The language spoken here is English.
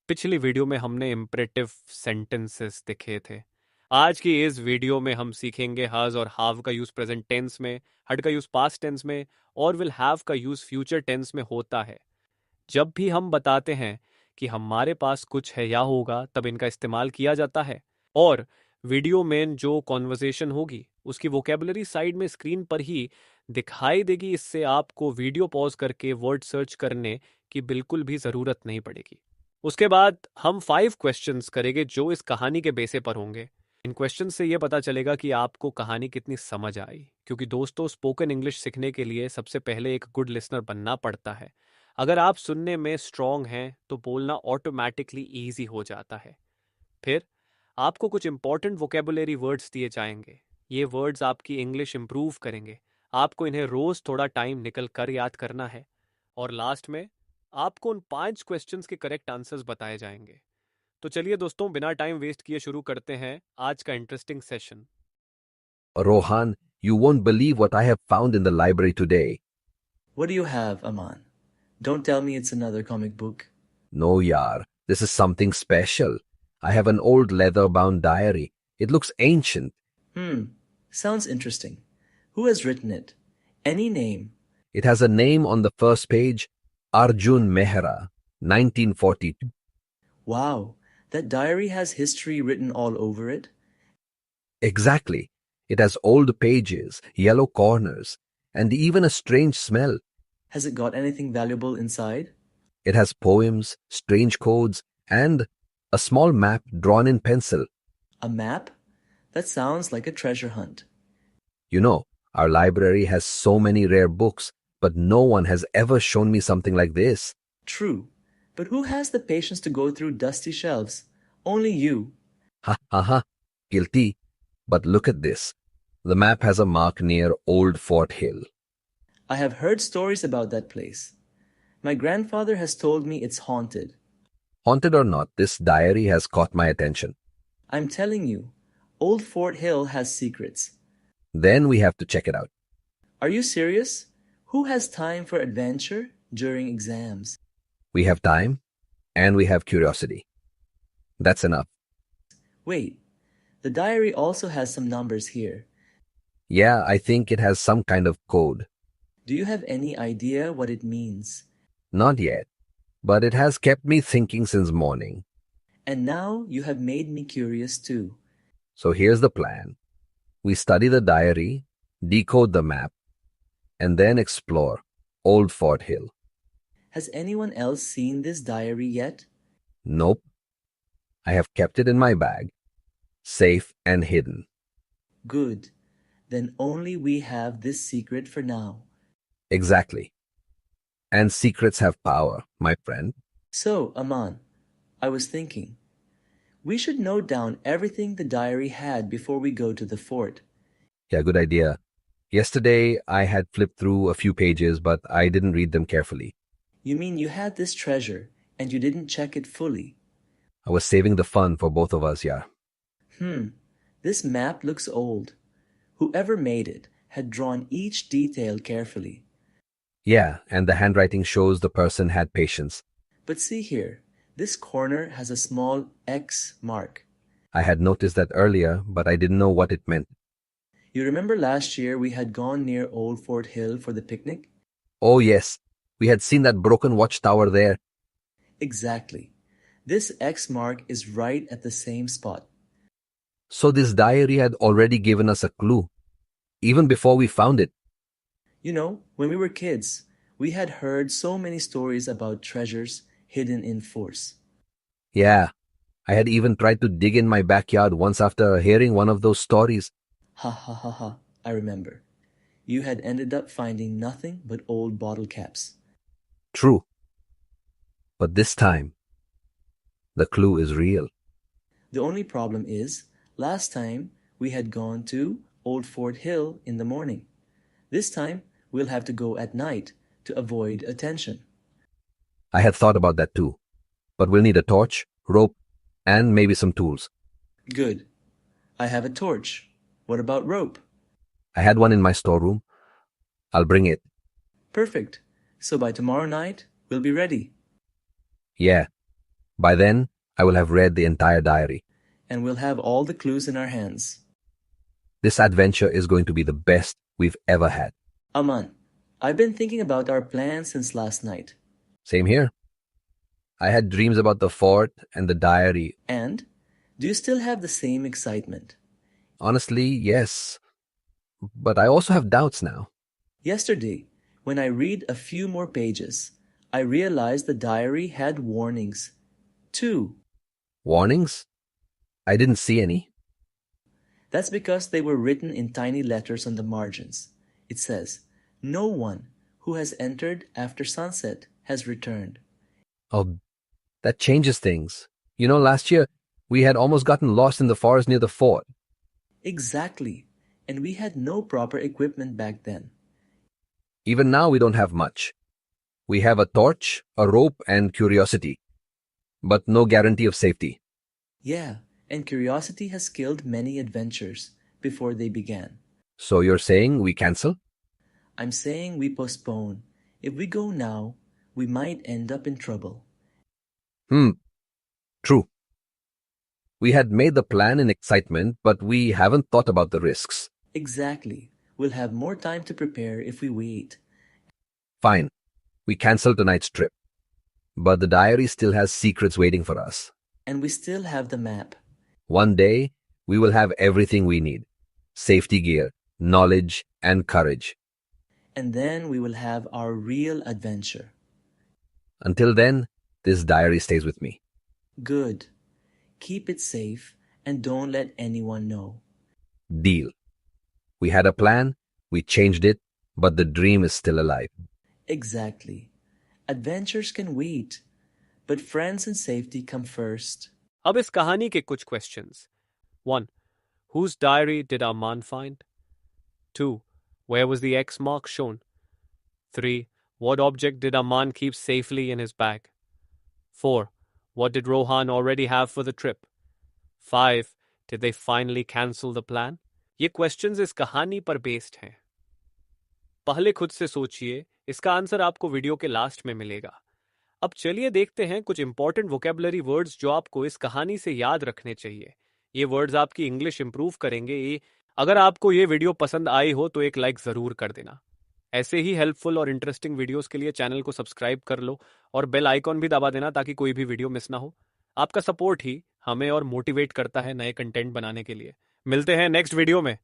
पिछली वीडियो में हमने इम्परेटिव सेंटेंसेस दिखे थे। आज की इस वीडियो में हम सीखेंगे हैज और हाव का यूज प्रेजेंट टेंस में, हड का यूज पास्ट टेंस में और विल हैव का यूज फ्यूचर टेंस में होता है। जब भी हम बताते हैं कि हमारे पास कुछ है या होगा, तब इनका इस्तेमाल किया जाता है। और वीडियो में जो कॉन्वर्सेशन होगी उसकी वोकेबलरी साइड में स्क्रीन पर ही दिखाई देगी। इससे आपको वीडियो पॉज करके वर्ड सर्च करने की बिल्कुल भी ज़रूरत नहीं पड़ेगी। उसके बाद हम 5 क्वेश्चंस करेंगे जो इस कहानी के बेसे पर होंगे। इन क्वेश्चन से ये पता चलेगा कि आपको कहानी कितनी समझ आई, क्योंकि दोस्तों स्पोकन इंग्लिश सीखने के लिए सबसे पहले एक गुड लिसनर बनना पड़ता है। अगर आप सुनने में स्ट्रांग हैं तो बोलना ऑटोमेटिकली ईजी हो जाता है। फिर आपको कुछ इंपॉर्टेंट वोकेबुलरी वर्ड्स दिए जाएंगे। ये वर्ड्स आपकी इंग्लिश इंप्रूव करेंगे। आपको इन्हें रोज थोड़ा टाइम निकल कर याद करना है। और लास्ट में आपको उन 5 क्वेश्चंस के करेक्ट आंसर्स बताए जाएंगे। तो चलिए दोस्तों, बिना टाइम वेस्ट किए शुरू करते हैं आज का interesting session. Rohan, you won't believe what I have found in the library today. What do you have, Aman? Don't tell me it's another comic book. No, yaar, this is something special. I have an old leather-bound diary. It looks ancient. Hmm, sounds interesting. Who has written it? Any name? It has a name on the first page, Arjun Mehra, 1942. Wow, that diary has history written all over it. Exactly. It has old pages, yellow corners, and even a strange smell. Has it got anything valuable inside? It has poems, strange codes, and a small map drawn in pencil. A map? That sounds like a treasure hunt. You know, our library has so many rare books, but no one has ever shown me something like this. True, but who has the patience to go through dusty shelves? Only you. Ha ha ha, guilty. But look at this. The map has a mark near Old Fort Hill. I have heard stories about that place. My grandfather has told me it's haunted. Haunted or not, this diary has caught my attention. I'm telling you, Old Fort Hill has secrets. Then we have to check it out. Are you serious? Who has time for adventure during exams? We have time and we have curiosity. That's enough. Wait, the diary also has some numbers here. Yeah, I think it has some kind of code. Do you have any idea what it means? Not yet, but it has kept me thinking since morning. And now you have made me curious too. So here's the plan. We study the diary, decode the map, and then explore Old Fort Hill. Has anyone else seen this diary yet? Nope. I have kept it in my bag, safe and hidden. Good. Then only we have this secret for now. Exactly. And secrets have power, my friend. So, Aman, I was thinking, we should note down everything the diary had before we go to the fort. Yeah, good idea. Yesterday, I had flipped through a few pages, but I didn't read them carefully. You mean you had this treasure and you didn't check it fully? I was saving the fun for both of us, yeah. This map looks old. Whoever made it had drawn each detail carefully. Yeah, and the handwriting shows the person had patience. But see here, this corner has a small X mark. I had noticed that earlier, but I didn't know what it meant. You remember last year we had gone near Old Fort Hill for the picnic? Oh, yes. We had seen that broken watchtower there. Exactly. This X mark is right at the same spot. So this diary had already given us a clue, even before we found it. You know, when we were kids, we had heard so many stories about treasures hidden in forts. Yeah, I had even tried to dig in my backyard once after hearing one of those stories. Ha ha ha ha, I remember. You had ended up finding nothing but old bottle caps. True. But this time, the clue is real. The only problem is, last time we had gone to Old Fort Hill in the morning. This time we'll have to go at night to avoid attention. I had thought about that too. But we'll need a torch, rope, and maybe some tools. Good. I have a torch. What about rope? I had one in my storeroom. I'll bring it. Perfect. So by tomorrow night, we'll be ready. Yeah. By then, I will have read the entire diary. And we'll have all the clues in our hands. This adventure is going to be the best we've ever had. Aman, I've been thinking about our plan since last night. Same here. I had dreams about the fort and the diary. And do you still have the same excitement? Honestly, yes. But I also have doubts now. Yesterday, when I read a few more pages, I realized the diary had warnings. 2. Warnings? I didn't see any. That's because they were written in tiny letters on the margins. It says, "No one who has entered after sunset has returned." Oh, that changes things. Last year, we had almost gotten lost in the forest near the fort. Exactly. And we had no proper equipment back then. Even now, we don't have much. We have a torch, a rope, and curiosity, but no guarantee of safety. Yeah, and curiosity has killed many adventures before they began. So you're saying we cancel? I'm saying we postpone. If we go now, we might end up in trouble. True. We had made the plan in excitement, but we haven't thought about the risks. Exactly. We'll have more time to prepare if we wait. Fine. We cancel tonight's trip. But the diary still has secrets waiting for us. And we still have the map. One day, we will have everything we need. Safety gear, knowledge, and courage. And then we will have our real adventure. Until then, this diary stays with me. Good. Keep it safe and don't let anyone know. Deal. We had a plan, we changed it, but the dream is still alive. Exactly. Adventures can wait, but friends and safety come first. अब इस कहानी के कुछ questions 1. Whose diary did Arman find? 2. Where was the X mark shown? 3. What object did Arman keep safely in his bag? 4. What did Rohan already have for the trip? 5. Did they finally cancel the plan? ये questions इस कहानी पर based हैं। पहले खुद से सोचिए, इसका आंसर आपको वीडियो के लास्ट में मिलेगा। अब चलिए देखते हैं कुछ इंपॉर्टेंट वोकेबलरी वर्ड्स जो आपको इस कहानी से याद रखने चाहिए। ये वर्ड्स आपकी इंग्लिश इंप्रूव करेंगे। अगर आपको ये वीडियो पसंद आई हो तो एक लाइक ज़रूर कर देना। ऐसे ही हेल्पफुल और इंटरेस्टिंग वीडियोस के लिए चैनल को सब्सक्राइब कर लो और बेल आइकॉन भी दबा देना ताकि कोई भी वीडियो मिस ना हो। आपका सपोर्ट ही हमें और मोटिवेट करता है नए कंटेंट बनाने के लिए। मिलते हैं नेक्स्ट वीडियो में।